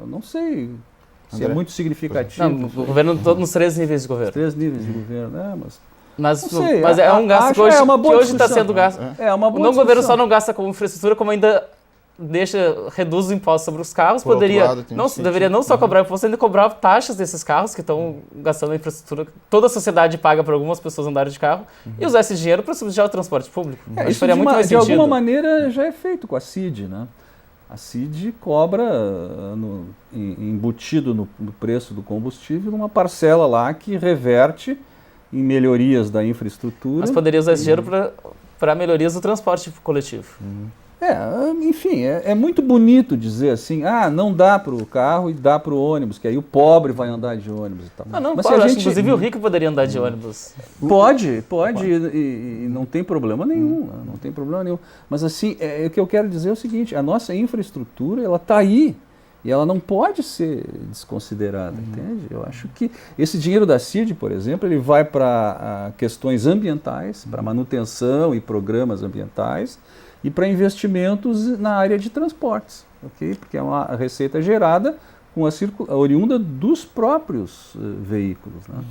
não sei se é muito significativo. Não, o governo nos 3 níveis de governo. 3 níveis de governo, mas é um gasto que hoje está sendo gasto. O governo só não gasta com infraestrutura, como ainda reduz o imposto sobre os carros, deveria não só cobrar imposto, ainda cobrar taxas desses carros que estão gastando a infraestrutura. Toda a sociedade paga para algumas pessoas andarem de carro e usar esse dinheiro para subsidiar o transporte público. Isso faria muito mais sentido. De alguma maneira já é feito com a CID, né? A CID cobra embutido no preço do combustível uma parcela lá que reverte em melhorias da infraestrutura. Mas poderia usar esse dinheiro para melhorias do transporte coletivo. Enfim, é muito bonito dizer assim, não dá para o carro e dá para o ônibus, que aí o pobre vai andar de ônibus e tal. Não, mas pode, acho que inclusive o rico poderia andar de ônibus. Pode, e não tem problema nenhum, né? Não tem problema nenhum. Mas assim, o que eu quero dizer é o seguinte, a nossa infraestrutura, ela está aí, e ela não pode ser desconsiderada, entende? Eu acho que esse dinheiro da CID, por exemplo, ele vai para questões ambientais, para manutenção e programas ambientais, e para investimentos na área de transportes, ok? Porque é uma receita gerada com a oriunda dos próprios veículos, né?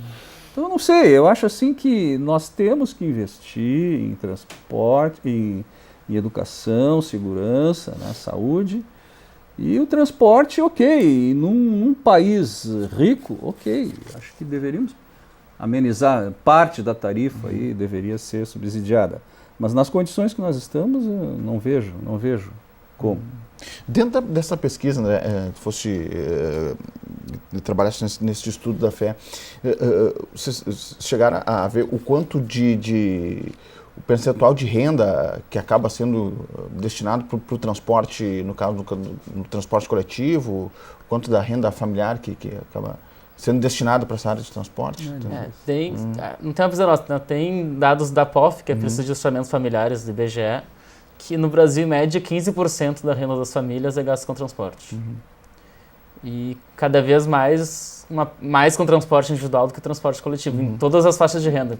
Então, eu não sei, eu acho assim que nós temos que investir em transporte, em educação, segurança, né, saúde, e o transporte, ok, num país rico, ok, acho que deveríamos amenizar parte da tarifa aí, deveria ser subsidiada. Mas nas condições que nós estamos, eu não vejo como. Dentro dessa pesquisa, né, fosse trabalhasse nesse estudo da fé, vocês chegaram a ver o quanto o percentual de renda que acaba sendo destinado para o transporte, no caso no transporte coletivo, quanto da renda familiar que acaba sendo destinado para essa área de transporte? Não tem uma visão nossa, né? Tem dados da POF, que é Preço de Ajustamentos Familiares do IBGE, que no Brasil, em média, 15% da renda das famílias é gasto com transporte. E cada vez mais com transporte individual do que transporte coletivo, em todas as faixas de renda.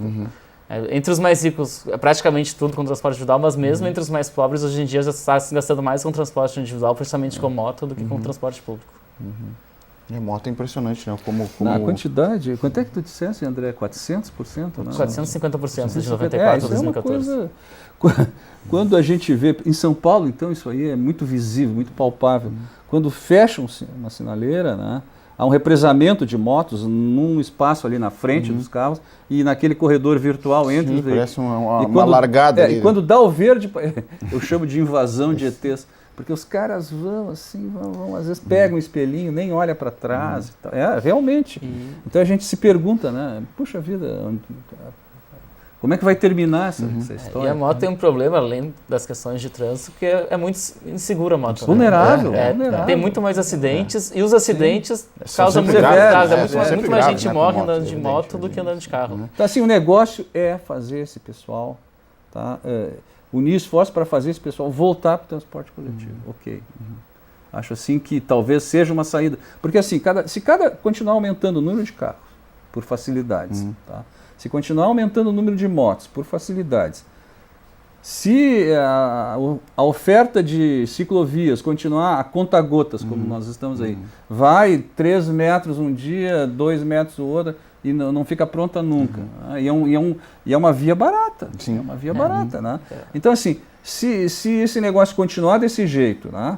Entre os mais ricos, é praticamente tudo com transporte individual, mas mesmo entre os mais pobres, hoje em dia já está se gastando mais com transporte individual, principalmente com moto, do que com transporte público. A moto é impressionante, né? Na quantidade, quanto é que tu dissesse, André? 400%? Né? 450% de 94 a 2014. Isso é uma coisa... Quando a gente vê... Em São Paulo, então, isso aí é muito visível, muito palpável. Quando fecham uma sinaleira, né, há um represamento de motos num espaço ali na frente dos carros e naquele corredor virtual entre os veículos. Parece uma largada ali. E quando dá o verde, eu chamo de invasão de ETs. Porque os caras vão assim, às vezes pegam um espelhinho, nem olha para trás. E tal. Realmente. Então a gente se pergunta, né? Puxa vida, como é que vai terminar essa história? E a moto tem um problema, além das questões de trânsito, que é muito insegura a moto. Vulnerável. Tem muito mais acidentes, e os acidentes causam muito muito mais gente morre andando de moto do que andando de carro. Então assim, o negócio é fazer esse pessoal, tá? Unir esforços para fazer esse pessoal voltar para o transporte coletivo. Ok. Acho assim que talvez seja uma saída. Porque assim, se continuar aumentando o número de carros por facilidades, tá? Se continuar aumentando o número de motos por facilidades, se a oferta de ciclovias continuar a conta-gotas, como nós estamos aí, vai 3 metros um dia, 2 metros o outro, e não fica pronta nunca. E é uma via barata. Sim. É uma via barata, né? Então, assim, se esse negócio continuar desse jeito, né,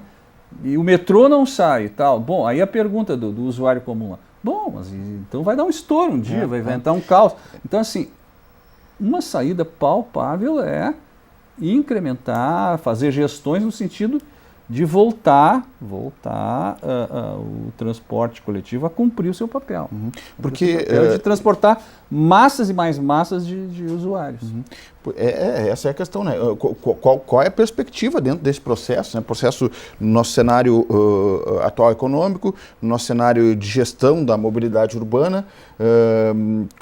e o metrô não sai e tal, bom, aí a pergunta do usuário comum lá, bom, mas então vai dar um estouro um dia, vai inventar um caos. Então, assim, uma saída palpável é incrementar, fazer gestões no sentido de voltar o transporte coletivo a cumprir o seu papel. Porque de transportar massas e mais massas de usuários. Essa é a questão, né? Qual é a perspectiva dentro desse processo, né? Processo no nosso cenário atual econômico, no nosso cenário de gestão da mobilidade urbana,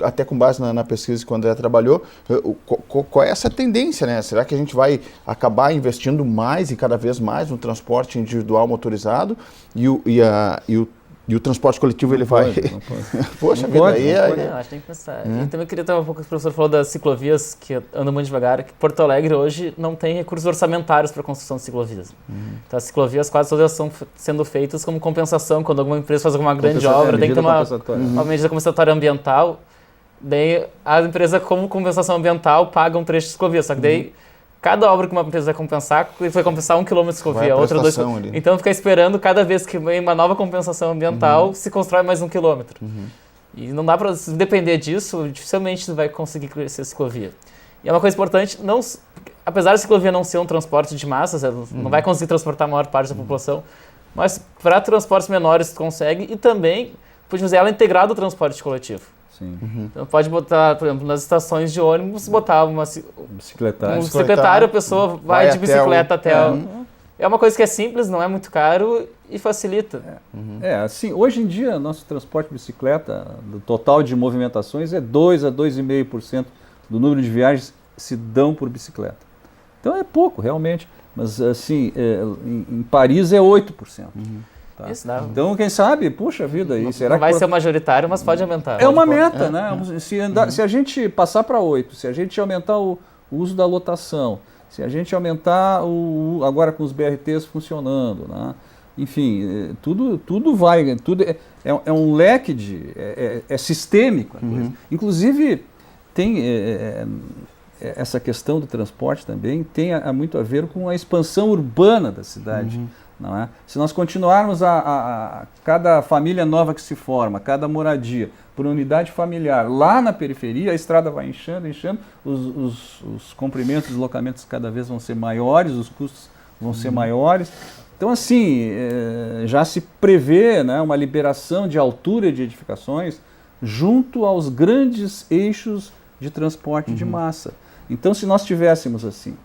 até com base na pesquisa que o André trabalhou, qual é essa tendência, né? Será que a gente vai acabar investindo mais e cada vez mais no transporte individual motorizado e o transporte coletivo Não ele pode, vai... Não pode. Poxa Não vida, acho que tem que pensar. E também queria ter um pouco, o professor falou das ciclovias, que andam muito devagar, que Porto Alegre hoje não tem recursos orçamentários para a construção de ciclovias. Então as ciclovias quase todas estão sendo feitas como compensação, quando alguma empresa faz alguma grande obra, tem que ter uma medida compensatória ambiental, daí a empresa, como compensação ambiental, paga um trecho de ciclovia, só que daí cada obra que uma empresa vai compensar 1 km de ciclovia, outra 2 km. Então fica esperando cada vez que vem uma nova compensação ambiental, se constrói mais 1 km. E não dá para depender disso, dificilmente vai conseguir crescer a ciclovia. E é uma coisa importante, apesar da ciclovia não ser um transporte de massas, não vai conseguir transportar a maior parte da população, mas para transportes menores consegue, e também, podemos dizer, ela é integrada ao transporte coletivo. Sim. Então pode botar, por exemplo, nas estações de ônibus, botar um bicicletário, a pessoa vai de bicicleta até É uma coisa que é simples, não é muito caro e facilita. Assim, hoje em dia, nosso transporte de bicicleta, do total de movimentações, é 2 a 2,5% do número de viagens se dão por bicicleta. Então é pouco, realmente. Mas, assim, em Paris é 8%. Tá? Isso dá. Então, quem sabe, puxa vida, aí, será Não vai que ser majoritário, mas pode aumentar. é uma meta, né? Se a gente passar para 8, se a gente aumentar o uso da lotação, se a gente aumentar agora com os BRTs funcionando, né? Enfim, tudo vai, é um leque é sistêmico a coisa. Inclusive, tem essa questão do transporte também tem muito a ver com a expansão urbana da cidade. Não é? Se nós continuarmos a cada família nova que se forma, cada moradia, por unidade familiar, lá na periferia, a estrada vai inchando, os comprimentos, deslocamentos cada vez vão ser maiores, os custos vão ser maiores. Então, assim, já se prevê, né, uma liberação de altura de edificações junto aos grandes eixos de transporte de massa. Então, se nós tivéssemos assim,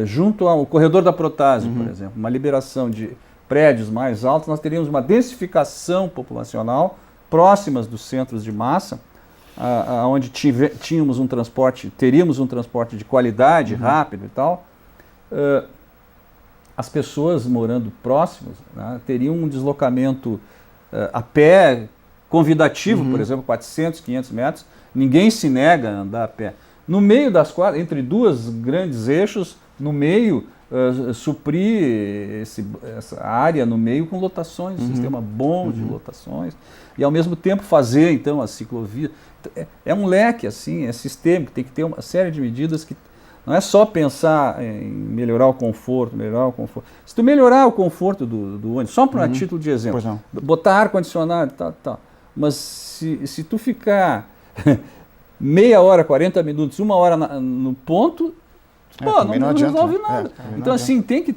junto ao corredor da Protásio, por exemplo, uma liberação de prédios mais altos, nós teríamos uma densificação populacional próximas dos centros de massa, onde teríamos um transporte de qualidade, rápido e tal. As pessoas morando próximas, né, teriam um deslocamento a pé convidativo, por exemplo, 400, 500 metros. Ninguém se nega a andar a pé. No meio das quadras, entre duas grandes eixos, no meio, suprir essa área no meio com lotações, um sistema bom de lotações, e ao mesmo tempo fazer então a ciclovia. É um leque assim, é sistêmico, tem que ter uma série de medidas que não é só pensar em melhorar o conforto. Se tu melhorar o conforto do ônibus, só para título de exemplo, botar ar-condicionado e tal, mas se tu ficar meia hora, 40 minutos, 1 hora no ponto, não resolve nada. Então, assim, tem que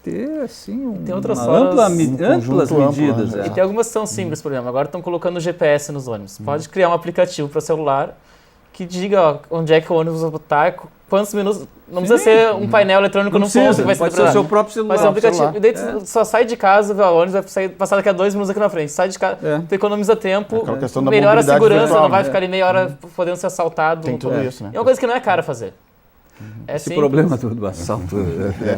ter assim, tem outras amplas E medidas. tem algumas que são simples, por exemplo. Agora estão colocando GPS nos ônibus. Pode criar um aplicativo para celular que diga onde é que o ônibus vai botar, quantos minutos. Não precisa ser um painel eletrônico no ponto que vai pode ser o seu próprio celular. Vai ser um aplicativo. E daí tu só sai de casa, vê o ônibus, vai passar daqui a 2 minutos aqui na frente. Sai de casa, tu economiza tempo, melhora a segurança, virtual, não vai ficar ali meia hora podendo ser assaltado. Tem tudo isso, né? É uma coisa que não é cara fazer. Esse problema do assalto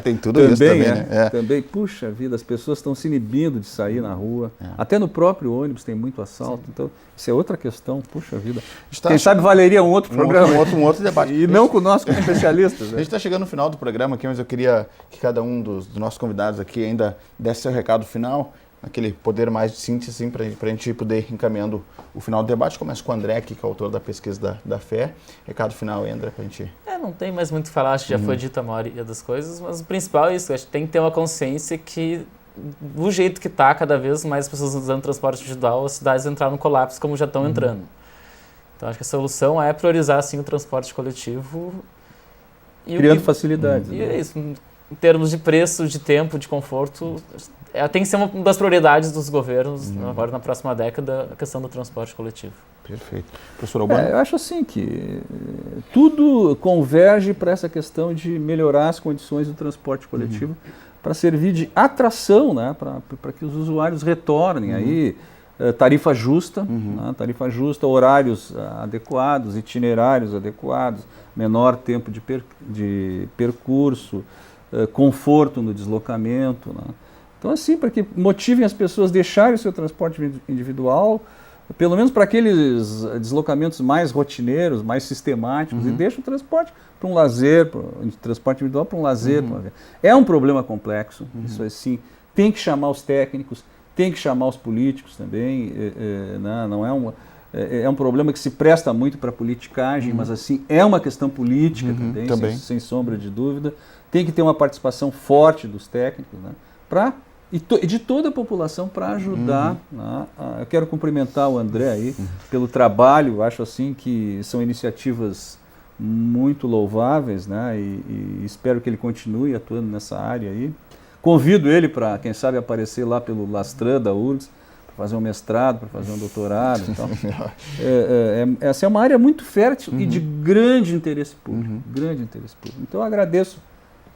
tem tudo isso também, né? Também, puxa vida, as pessoas estão se inibindo de sair na rua. Até no próprio ônibus tem muito assalto. Então, isso é outra questão, puxa vida. Quem sabe valeria um outro programa. Um outro debate. E não conosco como especialistas. A gente está chegando no final do programa aqui, mas eu queria que cada um dos nossos convidados aqui ainda desse seu recado final, aquele poder mais de síntese, assim, para a gente poder ir encaminhando o final do debate. Começa com o André, aqui, que é o autor da pesquisa da FE. Recado final, André, para a gente... Não tem mais muito o que falar, acho que já foi dito a maioria das coisas, mas o principal é isso, acho que tem que ter uma consciência que, do jeito que está, cada vez mais pessoas usando transporte individual, as cidades entraram no colapso como já estão entrando. Então acho que a solução é priorizar, sim, o transporte coletivo. Criando facilidades. E é isso, em termos de preço, de tempo, de conforto, tem que ser uma das prioridades dos governos, agora na próxima década, a questão do transporte coletivo. Perfeito. Professor Albano? Eu acho assim que tudo converge para essa questão de melhorar as condições do transporte coletivo para servir de atração, né, para que os usuários retornem. Aí, tarifa justa, horários adequados, itinerários adequados, menor tempo de percurso, conforto no deslocamento. Né? Então, assim, para que motivem as pessoas a deixarem o seu transporte individual, pelo menos para aqueles deslocamentos mais rotineiros, mais sistemáticos, e deixa o transporte para um lazer, transporte individual para um lazer. É um problema complexo, isso assim, tem que chamar os técnicos, tem que chamar os políticos também, não é um problema que se presta muito para politicagem, mas assim, é uma questão política também. Sem sombra de dúvida. Tem que ter uma participação forte dos técnicos, né, e de toda a população para ajudar. Eu quero cumprimentar o André aí pelo trabalho, acho assim que são iniciativas muito louváveis, né, e espero que ele continue atuando nessa área aí. Convido ele para, quem sabe, aparecer lá pelo Lastran da URGS, para fazer um mestrado, para fazer um doutorado. Então, essa é uma área muito fértil e de grande interesse público. Então eu agradeço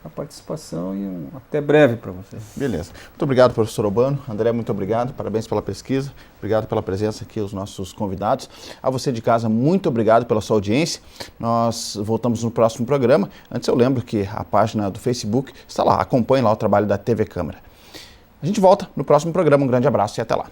a participação e até breve para vocês. Beleza. Muito obrigado, professor Urbano. André, muito obrigado. Parabéns pela pesquisa. Obrigado pela presença aqui, os nossos convidados. A você de casa, muito obrigado pela sua audiência. Nós voltamos no próximo programa. Antes eu lembro que a página do Facebook está lá. Acompanhe lá o trabalho da TV Câmara. A gente volta no próximo programa. Um grande abraço e até lá.